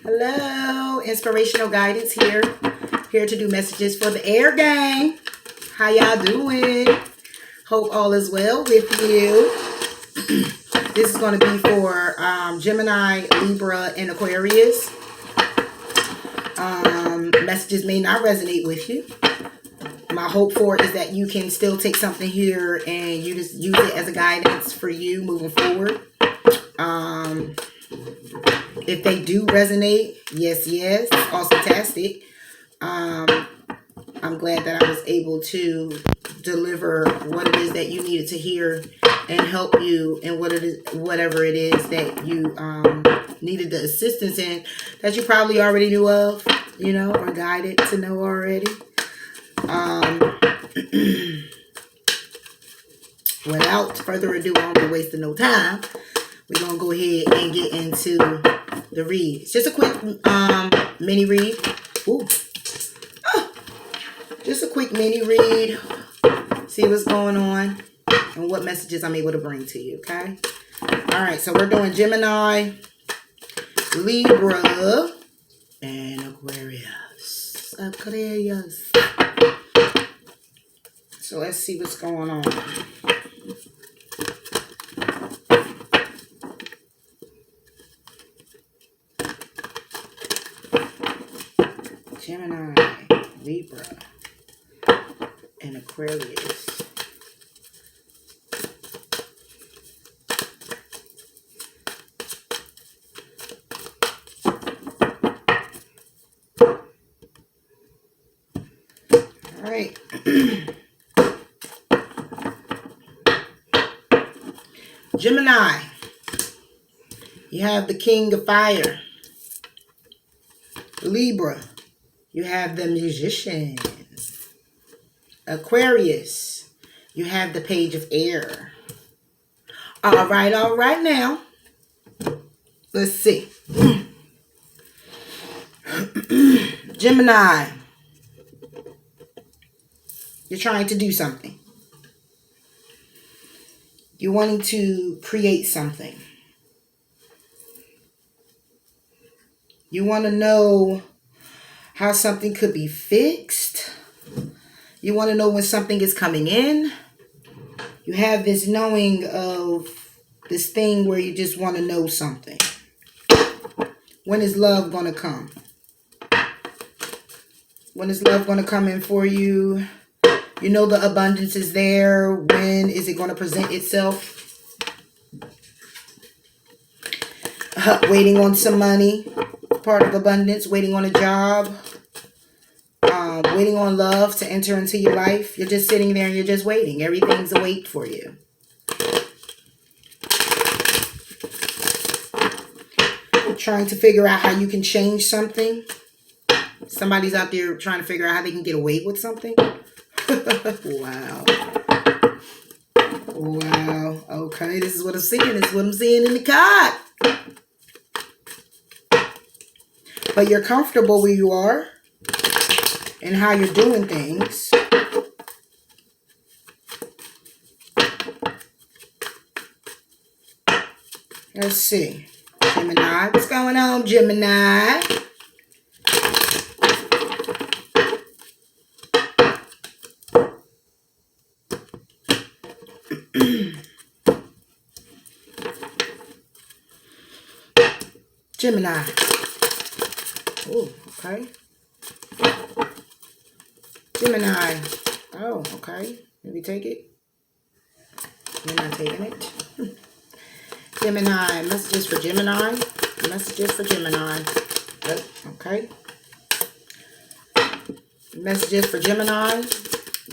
Hello, inspirational guidance here. Here to do messages for the air gang. How y'all doing? Hope all is well with you. This is going to be for Gemini, Libra, and Aquarius. Messages may not resonate with you. My hope for it is that you can still take something here and you just use it as a guidance for you moving forward. If they do resonate, yes, awesome-tastic. I'm glad that I was able to deliver what it is that you needed to hear and help you in whatever it is that you needed the assistance in that you probably already knew of, or guided to know already. Without further ado, I won't be wasting no time. We're going to go ahead and get into the read. It's just a quick mini read. Ooh. Just a quick mini read. See what's going on and what messages I'm able to bring to you, okay? All right, so we're doing Gemini, Libra, and Aquarius. So let's see what's going on. Gemini, Libra, and Aquarius. All right. Gemini, you have the King of Fire. Libra, you have the Magician. Aquarius, you have the Page of Air. All right now. Let's see. Gemini, you're trying to do something. You're wanting to create something. You want to know how something could be fixed. You want to know when something is coming in. You have this knowing of this thing where you just want to know something. When is love going to come? When is love going to come in for you? You know the abundance is there. When is it going to present itself? Waiting on some money. Part of abundance. Waiting on a job. Waiting on love to enter into your life. You're just sitting there and you're just waiting. Everything's a wait for you. You're trying to figure out how you can change something. Somebody's out there trying to figure out how they can get away with something. Wow. Wow. Okay, this is what I'm seeing. This is what I'm seeing in the card. But you're comfortable where you are and how you're doing things. Let's see. Gemini. What's going on, Gemini? Gemini. Oh, okay. Gemini. Oh, okay. Maybe take it. You're not taking it. Gemini. Messages for Gemini. Messages for Gemini. Oh, okay. Messages for Gemini.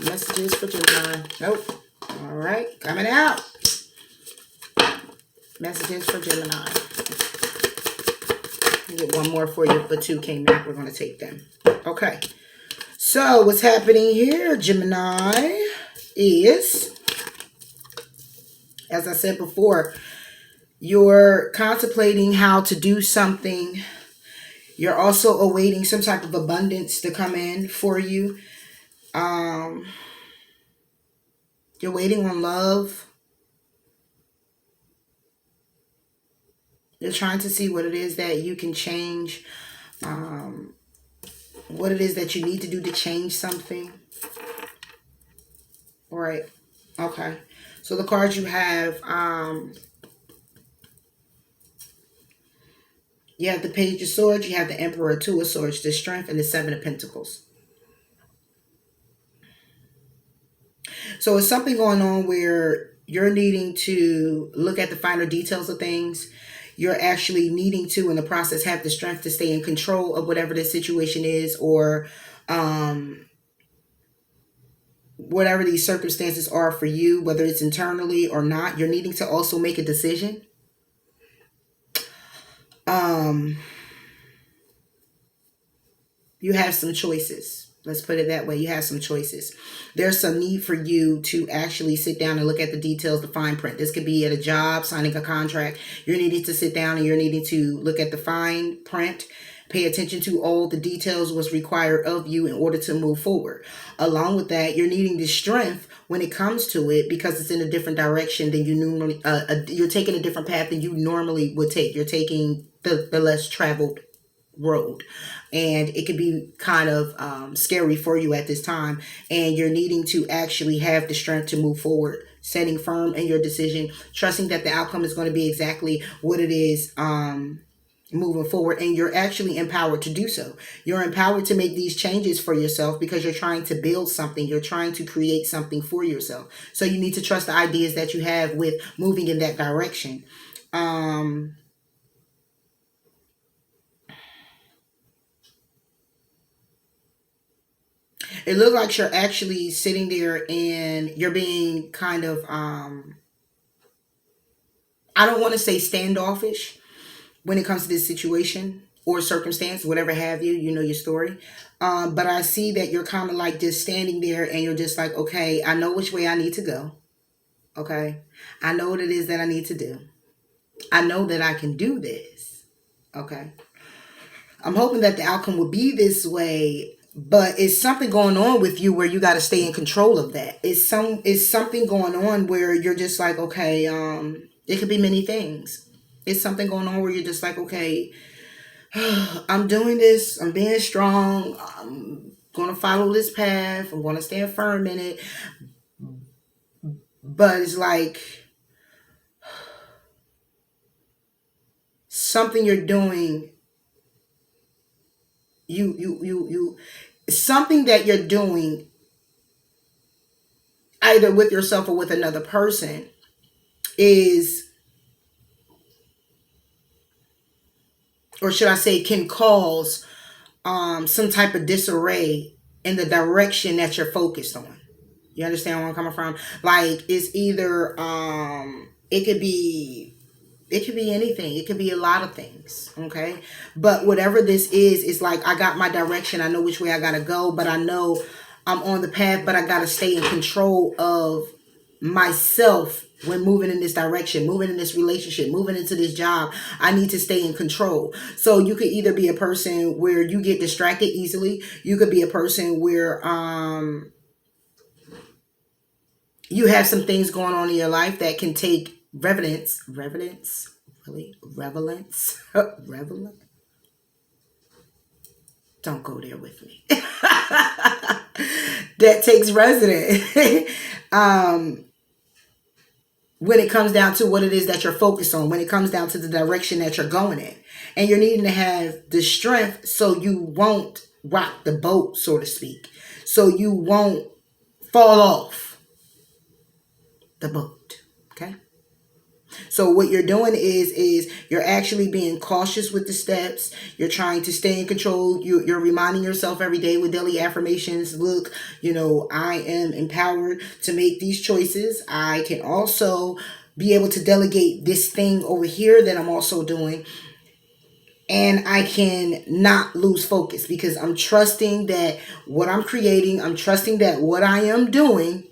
Messages for Gemini. Nope. All right. Coming out. Messages for Gemini. I'll get one more for you, but two came out. We're going to take them. Okay. So what's happening here, Gemini, is, as I said before, you're contemplating how to do something. You're also awaiting some type of abundance to come in for you. You're waiting on love. You're trying to see what it is that you can change, what it is that you need to do to change something. All right. Okay. So the cards you have, you have the Page of Swords, you have the Emperor, Two of Swords, the Strength, and the Seven of Pentacles. So it's something going on where you're needing to look at the finer details of things. You're actually needing to, in the process, have the strength to stay in control of whatever the situation is, or whatever these circumstances are for you, whether it's internally or not. You're needing to also make a decision. You have some choices. Let's put it that way. You have some choices. There's some need for you to actually sit down and look at the details, the fine print. This could be at a job, signing a contract. You're needing to sit down and you're needing to look at the fine print, pay attention to all the details what's required of you in order to move forward. Along with that, you're needing the strength when it comes to it, because it's in a different direction than you normally, you're taking a different path than you normally would take. You're taking the less traveled road, and it could be kind of scary for you at this time, and you're needing to actually have the strength to move forward, standing firm in your decision, trusting that the outcome is going to be exactly what it is, moving forward, and you're actually empowered to do so. You're empowered to make these changes for yourself because you're trying to build something. You're trying to create something for yourself. So you need to trust the ideas that you have with moving in that direction. It looks like you're actually sitting there and you're being kind of, I don't want to say standoffish when it comes to this situation or circumstance, whatever have you, you know your story. But I see that you're kind of like just standing there and you're just like, okay, I know which way I need to go. Okay. I know what it is that I need to do. I know that I can do this. Okay. I'm hoping that the outcome will be this way, but it's something going on with you where you got to stay in control of that. It's something going on where you're just like, okay, it could be many things. It's something going on where you're just like, okay, I'm doing this. I'm being strong. I'm going to follow this path. I'm going to stand firm in it. But it's like something you're doing, something that you're doing either with yourself or with another person is, or should I say, can cause some type of disarray in the direction that you're focused on. You understand where I'm coming from? Like, it's either it could be anything. It could be a lot of things. Okay. But whatever this is, it's like, I got my direction. I know which way I got to go, but I know I'm on the path, but I got to stay in control of myself when moving in this direction, moving in this relationship, moving into this job. I need to stay in control. So you could either be a person where you get distracted easily. You could be a person where, you have some things going on in your life that can take reverence, really, relevance. Don't go there with me. That takes residence. When it comes down to what it is that you're focused on, when it comes down to the direction that you're going in, and you're needing to have the strength so you won't rock the boat, so to speak, so you won't fall off the boat. Okay. So what you're doing is you're actually being cautious with the steps. You're trying to stay in control. You're reminding yourself every day with daily affirmations. Look, I am empowered to make these choices. I can also be able to delegate this thing over here that I'm also doing. And I can not lose focus because I'm trusting that what I'm creating, I'm trusting that what I am doing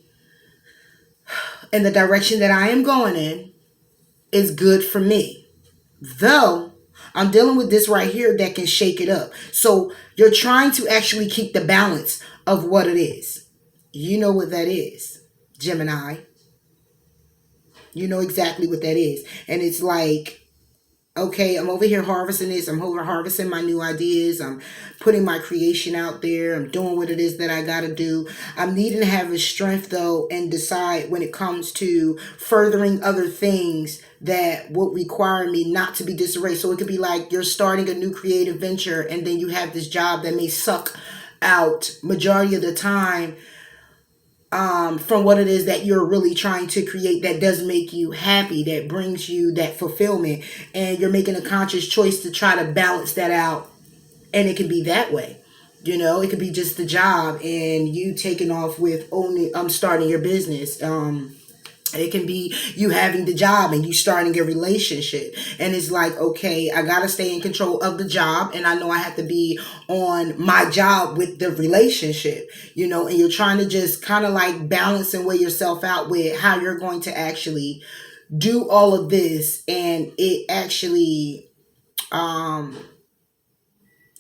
and the direction that I am going in is good for me. Though I'm dealing with this right here that can shake it up. So you're trying to actually keep the balance of what it is. You know what that is, Gemini. You know exactly what that is. And it's like, okay, I'm over here harvesting this. I'm over harvesting my new ideas. I'm putting my creation out there. I'm doing what it is that I got to do. I'm needing to have the strength, though, and decide when it comes to furthering other things that would require me not to be disarray. So it could be like you're starting a new creative venture and then you have this job that may suck out majority of the time from what it is that you're really trying to create, that does make you happy, that brings you that fulfillment, and you're making a conscious choice to try to balance that out. And it can be that way. It could be just the job and you taking off with only starting your business. It can be you having the job and you starting a relationship. And it's like, okay, I got to stay in control of the job. And I know I have to be on my job with the relationship, and you're trying to just kind of like balance and weigh yourself out with how you're going to actually do all of this. And it actually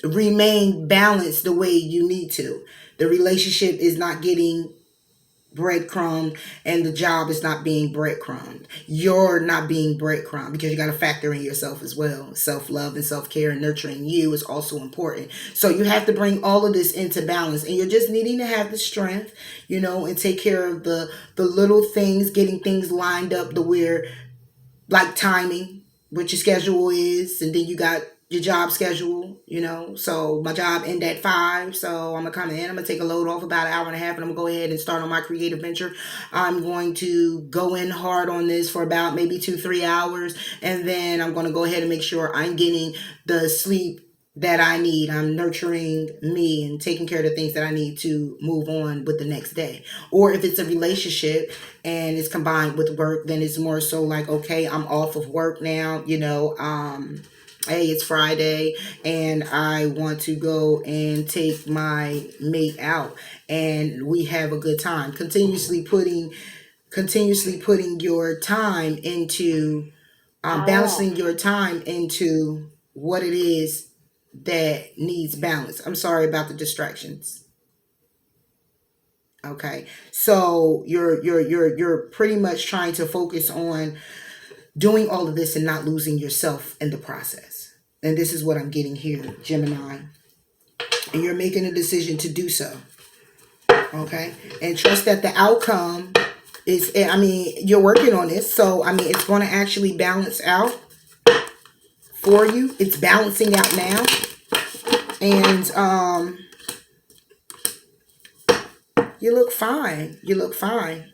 remain balanced the way you need to. The relationship is not getting breadcrumbed and the job is not being breadcrumbed. You're not being breadcrumbed because you got to factor in yourself as well. Self-love and self-care and nurturing you is also important. So you have to bring all of this into balance, and you're just needing to have the strength, and take care of the little things, getting things lined up to where, like timing, what your schedule is, and then you got your job schedule, So my job end at 5, so I'm gonna come in, I'm gonna take a load off about an hour and a half, and I'm gonna go ahead and start on my creative venture. I'm going to go in hard on this for about maybe 2-3 hours, and then I'm gonna go ahead and make sure I'm getting the sleep that I need. I'm nurturing me and taking care of the things that I need to move on with the next day. Or if it's a relationship and it's combined with work, then it's more so like, okay, I'm off of work now, hey, it's Friday and I want to go and take my mate out and we have a good time. Continuously putting your time into balancing your time into what it is that needs balance. I'm sorry about the distractions. Okay. So you're pretty much trying to focus on doing all of this and not losing yourself in the process. And this is what I'm getting here, Gemini. And you're making a decision to do so. Okay? And trust that the outcome is, you're working on this. So, it's going to actually balance out for you. It's balancing out now. And you look fine. You look fine.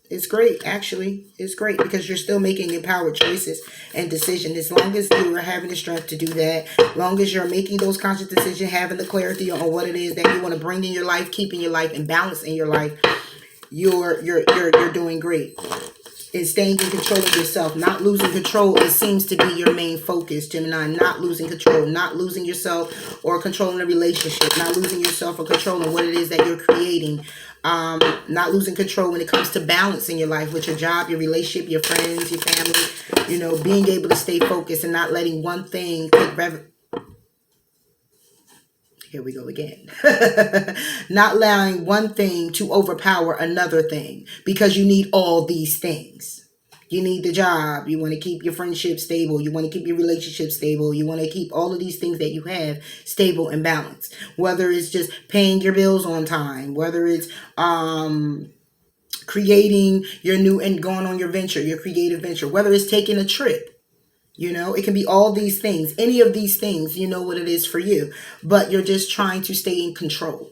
It's great, actually. It's great because you're still making empowered choices and decisions. As long as you are having the strength to do that, as long as you're making those conscious decisions, having the clarity on what it is that you want to bring in your life, keep in your life, and balance in your life, you're doing great. It's staying in control of yourself, not losing control. It seems to be your main focus, Gemini. Not losing control, not losing yourself or controlling a relationship, not losing yourself or controlling what it is that you're creating. Not losing control when it comes to balance in your life with your job, your relationship, your friends, your family, being able to stay focused and not letting one thing take here we go again. Not allowing one thing to overpower another thing because you need all these things. You need the job. You want to keep your friendship stable. You want to keep your relationship stable. You want to keep all of these things that you have stable and balanced. Whether it's just paying your bills on time, whether it's creating your new and going on your venture, your creative venture, whether it's taking a trip. It can be all these things, any of these things, what it is for you, but you're just trying to stay in control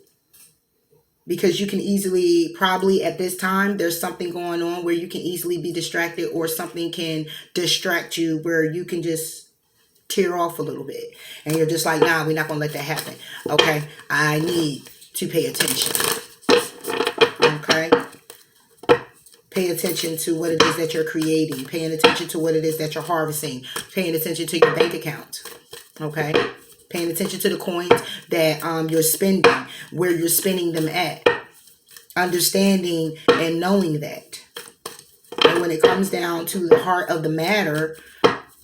because you can easily, probably at this time, there's something going on where you can easily be distracted or something can distract you where you can just tear off a little bit and you're just like, nah, we're not going to let that happen. Okay. I need to pay attention. Okay. Pay attention to what it is that you're creating. Paying attention to what it is that you're harvesting. Paying attention to your bank account. Okay? Paying attention to the coins that you're spending. Where you're spending them at. Understanding and knowing that. And when it comes down to the heart of the matter,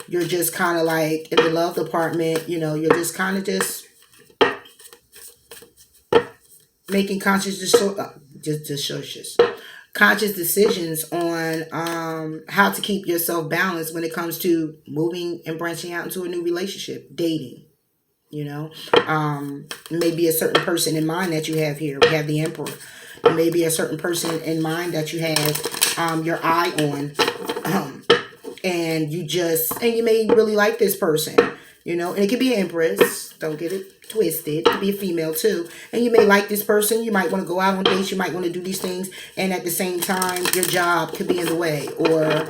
you're just kind of like in the love department, you're just kind of just making conscious conscious decisions on how to keep yourself balanced when it comes to moving and branching out into a new relationship, dating. You know, maybe a certain person in mind that you have here. We have the Emperor. Maybe a certain person in mind that you have your eye on, and you may really like this person. You know, and it could be an Empress. Don't get it twisted. It could be a female too. And you may like this person. You might want to go out on dates. You might want to do these things. And at the same time, your job could be in the way, or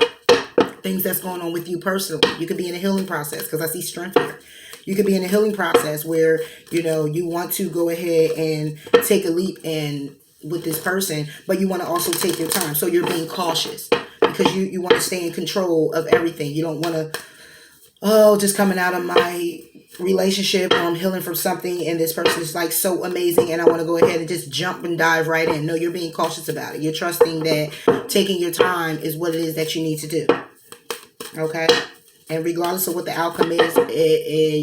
things that's going on with you personally. You could be in a healing process, because I see strength here. You could be in a healing process where, you know, you want to go ahead and take a leap in with this person, but you want to also take your time. So you're being cautious because you want to stay in control of everything. You don't want to, just coming out of my relationship, or I'm healing from something and this person is like so amazing and I want to go ahead and just jump and dive right in. No, you're being cautious about it. You're trusting that taking your time is what it is that you need to do. Okay? And regardless of what the outcome is,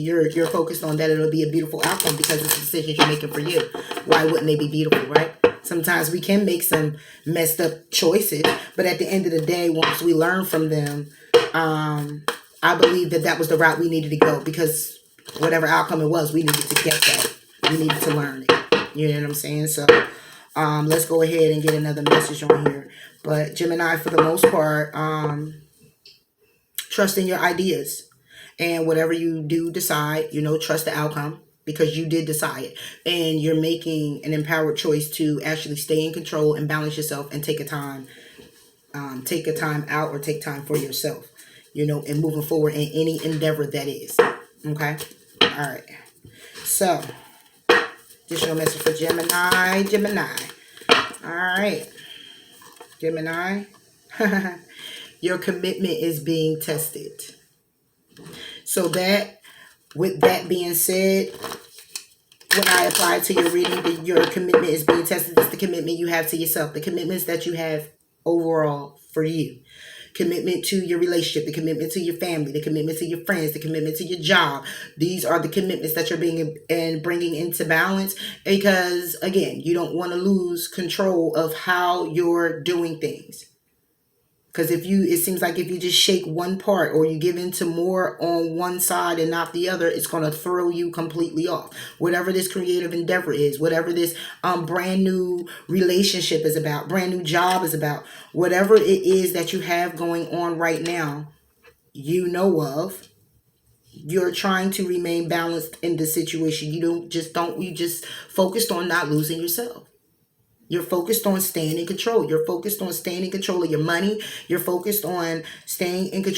you're focused on that it'll be a beautiful outcome because it's the decisions you're making for you. Why wouldn't they be beautiful, right? Sometimes we can make some messed up choices, but at the end of the day, once we learn from them, I believe that was the route we needed to go, because whatever outcome it was, we needed to get that. We needed to learn it. You know what I'm saying? So let's go ahead and get another message on here. But Gemini, for the most part, trust in your ideas, and whatever you do decide, you know, trust the outcome, because you did decide it, and you're making an empowered choice to actually stay in control and balance yourself and take a time out, or take time for yourself, you know, and moving forward in any endeavor that is. Okay. All right. So additional message for Gemini. All right. Gemini. Your commitment is being tested. So with that being said, when I apply to your reading, that your commitment is being tested, it's the commitment you have to yourself, the commitments that you have overall for you. Commitment to your relationship, the commitment to your family, the commitment to your friends, the commitment to your job. These are the commitments that you're bringing into balance, because again, you don't want to lose control of how you're doing things. Because it seems like if you just shake one part, or you give into more on one side and not the other, it's going to throw you completely off. Whatever this creative endeavor is, whatever this brand new relationship is about, brand new job is about, whatever it is that you have going on right now, you know of, you're trying to remain balanced in the situation. You just focused on not losing yourself. You're focused on staying in control. You're focused on staying in control of your money. You're focused on staying in control